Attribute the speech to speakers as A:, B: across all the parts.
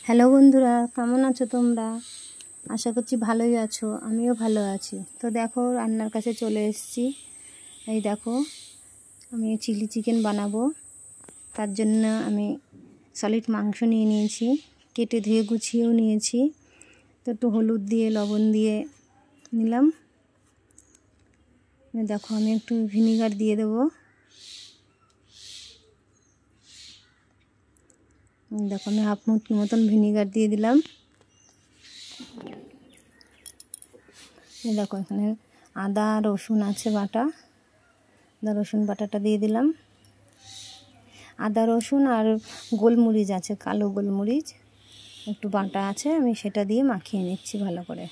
A: Hello বন্ধুরা, কেমন আছো তোমরা? আশা করছি ভালোই আছো। আমিও ভালো আছি। তো দেখো, রান্নার কাছে চলে এসেছি। এই দেখো, আমি চিলি চিকেন বানাবো। তার জন্য আমি সলিড মাংস নিয়ে নিয়েছি, কেটে ধুয়ে গুছিয়েও নিয়েছি। তো একটু হলুদ দিয়ে লবণ দিয়ে নিলাম। দেখো, আমি একটু ভিনিগার দিয়ে দেবো। দেখো, আমি হাফ মুটকি মতন ভিনিগার দিয়ে দিলাম। দেখো, এখানে আদা রসুন আছে বাটা, আদা রসুন বাটাটা দিয়ে দিলাম। আদা রসুন আর গোলমরিচ আছে, কালো গোলমরিচ একটু বাটা আছে, আমি সেটা দিয়ে মাখিয়ে নিচ্ছি ভালো করে।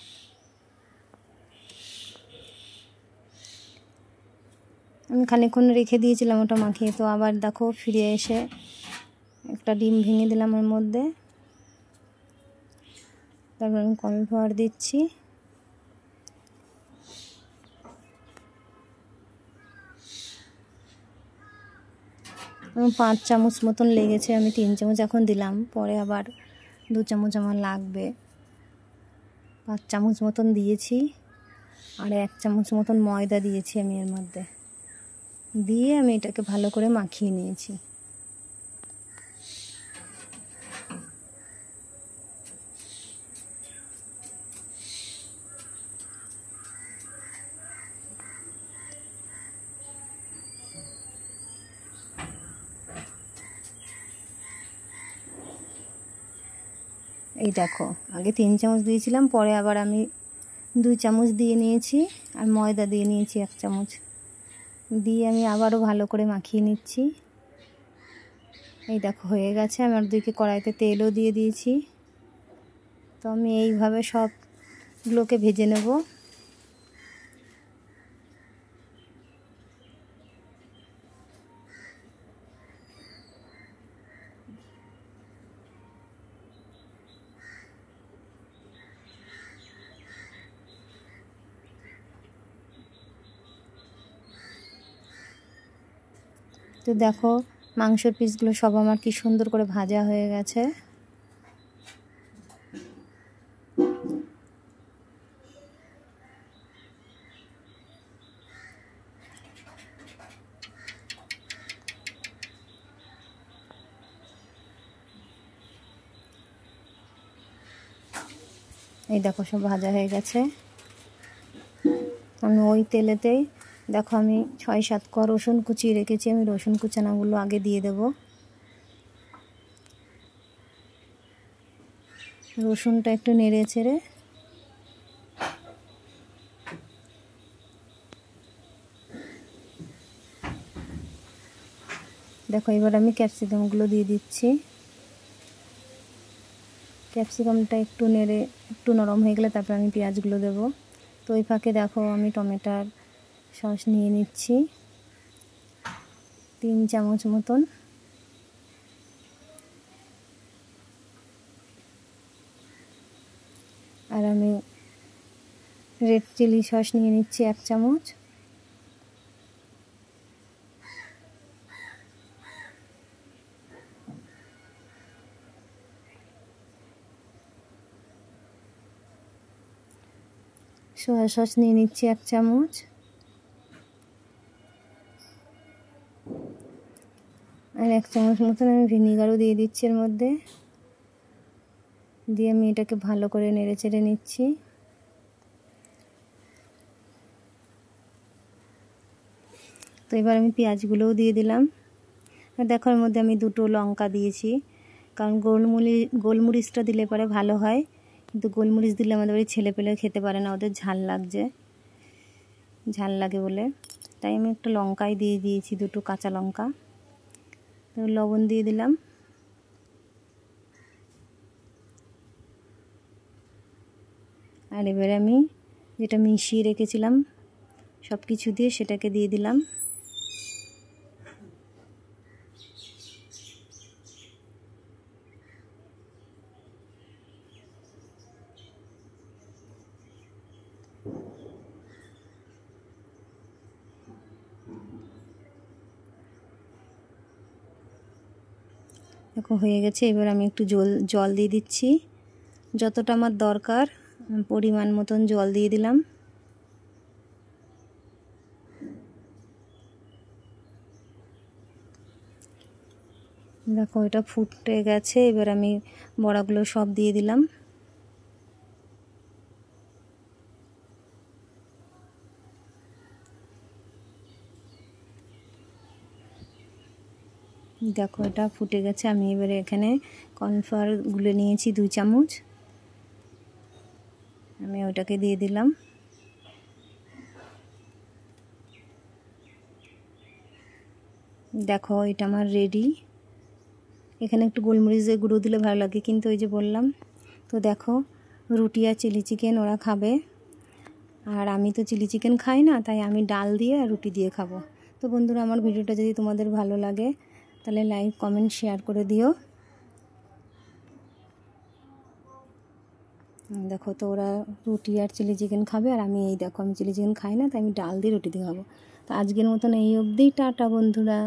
A: আমি খানিকক্ষণ রেখে দিয়েছিলাম ওটা মাখিয়ে। তো আবার দেখো, ফিরে এসে একটা ডিম ভেঙে দিলাম ওর মধ্যে। তারপর আমি কর্নফ্লাওয়ার দিচ্ছি। আমার 5 চামচ মতন লেগেছে, আমি 3 চামচ এখন দিলাম, পরে আবার 2 চামচ আমার লাগবে। 5 চামচ মতন দিয়েছি, আর 1 চামচ মতন ময়দা দিয়েছি আমি এর মধ্যে। দিয়ে আমি এটাকে ভালো করে মাখিয়ে নিয়েছি। এই দেখো, আগে 3 চামচ দিয়েছিলাম, পরে আবার আমি 2 চামচ দিয়ে নিয়েছি, আর ময়দা দিয়ে নিয়েছি 1 চামচ। দিয়ে আমি আবারও ভালো করে মাখিয়ে নিচ্ছি। এই দেখো, হয়ে গেছে। আমি আর দিকে কড়াইতে তেলও দিয়ে দিয়েছি। তো আমি এইভাবে সবগুলোকে ভেজে নেব। তো দেখো, মাংসের পিসগুলো সব আমার কি সুন্দর করে ভাজা হয়ে গেছে। এই দেখো, সব ভাজা হয়ে গেছে। আমি ওই তেলেতেই দেখো, আমি 6-7 কোয়া রসুন কুচিয়ে রেখেছি, আমি রসুন কুচানোগুলো আগে দিয়ে দেব। রসুনটা একটু নেড়ে ছেড়ে দেখো, এবার আমি ক্যাপসিকামগুলো দিয়ে দিচ্ছি। ক্যাপসিকামটা একটু নেড়ে একটু নরম হয়ে গেলে তারপর আমি পেঁয়াজগুলো দেবো। তো ওই ফাঁকে দেখো, আমি টমেটোর সস নিয়ে নিচ্ছি 3 চামচ মতন। আর আমি রেড চিলি সস নিয়ে নিচ্ছি 1 চামচ। সোয়া সস নিয়ে নিচ্ছি 1 চামচ। আর 1 চামচ মতন আমি ভিনিগারও দিয়ে দিচ্ছি এর মধ্যে। দিয়ে আমি এটাকে ভালো করে নেড়ে চেড়ে নিচ্ছি। তো এবার আমি পেঁয়াজগুলোও দিয়ে দিলাম। আর দেখো, এর মধ্যে আমি 2টো লঙ্কা দিয়েছি, কারণ গোলমরিচটা দিলে পরে ভালো হয়। কিন্তু গোলমরিচ দিলে আমাদের বাড়ির ছেলেপেলে খেতে পারে না, ওদের ঝাল লাগে বলে। তাই আমি একটা লঙ্কাই দিয়ে দিয়েছি, 2টো কাঁচা লঙ্কা। তো লবণ দিয়ে দিলাম। আর এবারে আমি যেটা মিশিয়ে রেখেছিলাম সব কিছু দিয়ে সেটাকে দিয়ে দিলাম। দেখো হয়ে গেছে। এবার আমি একটু জল দিয়ে দিচ্ছি, যতটা আমার দরকার পরিমাণ মতন জল দিয়ে দিলাম। দেখো এটা ফুটে গেছে। এবার আমি বড়াগুলো সব দিয়ে দিলাম। দেখো এটা ফুটে গেছে। আমি এবারে এখানে কর্নফ্লাওয়ার গুলে নিয়েছি 2 চামচ, আমি ওটাকে দিয়ে দিলাম। দেখো এটা আমার রেডি। এখানে একটু গোলমরিচের গুঁড়ো দিলে ভালো লাগে, কিন্তু ওই যে বললাম। তো দেখো রুটি আর চিলি চিকেন ওরা খাবে, আর আমি তো চিলি চিকেন খাই না, তাই আমি ডাল দিয়ে আর রুটি দিয়ে খাবো। তো বন্ধুরা, আমার ভিডিওটা যদি তোমাদের ভালো লাগে তাহলে লাইক কমেন্ট শেয়ার করে দিও। দেখো তো ওরা রুটি আর চিলি চিকেন খাবে, আর আমি এই দেখো আমি চিলি চিকেন খাই না, তাই আমি ডাল দিয়ে রুটি দিয়ে খাবো। তো আজকের মতন এই অবধি, টাটা বন্ধুরা।